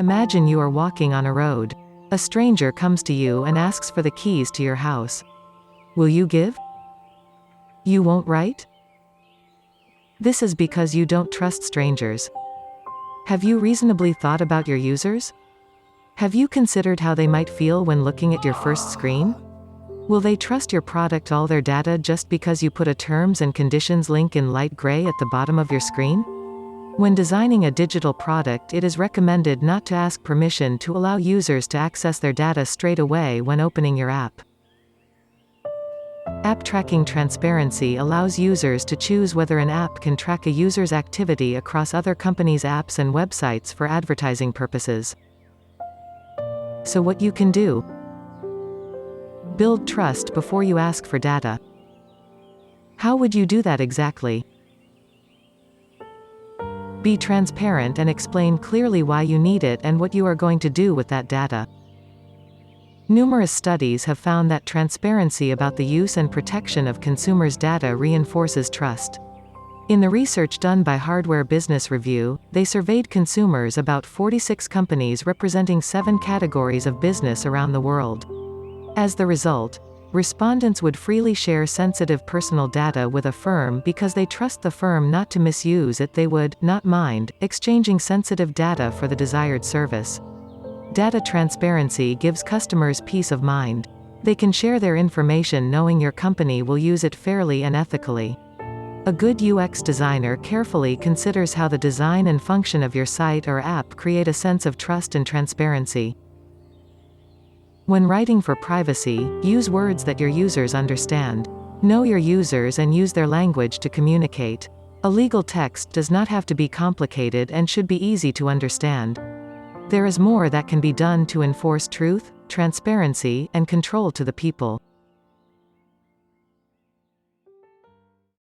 Imagine you are walking on a road. A stranger comes to you and asks for the keys to your house. Will you give? You won't, right? This is because you don't trust strangers. Have you reasonably thought about your users? Have you considered how they might feel when looking at your first screen? Will they trust your product, all their data, just because you put a terms and conditions link in light gray at the bottom of your screen? When designing a digital product, it is recommended not to ask permission to allow users to access their data straight away when opening your app. App tracking transparency allows users to choose whether an app can track a user's activity across other companies' apps and websites for advertising purposes. So what you can do? Build trust before you ask for data. How would you do that exactly? Be transparent and explain clearly why you need it and what you are going to do with that data. Numerous studies have found that transparency about the use and protection of consumers' data reinforces trust. In the research done by Hardware Business Review, they surveyed consumers about 46 companies representing 7 categories of business around the world. As the result, respondents would freely share sensitive personal data with a firm because they trust the firm not to misuse it. They would not mind exchanging sensitive data for the desired service. Data transparency gives customers peace of mind. They can share their information knowing your company will use it fairly and ethically. A good UX designer carefully considers how the design and function of your site or app create a sense of trust and transparency. When writing for privacy, use words that your users understand. Know your users and use their language to communicate. A legal text does not have to be complicated and should be easy to understand. There is more that can be done to enforce truth, transparency, and control to the people.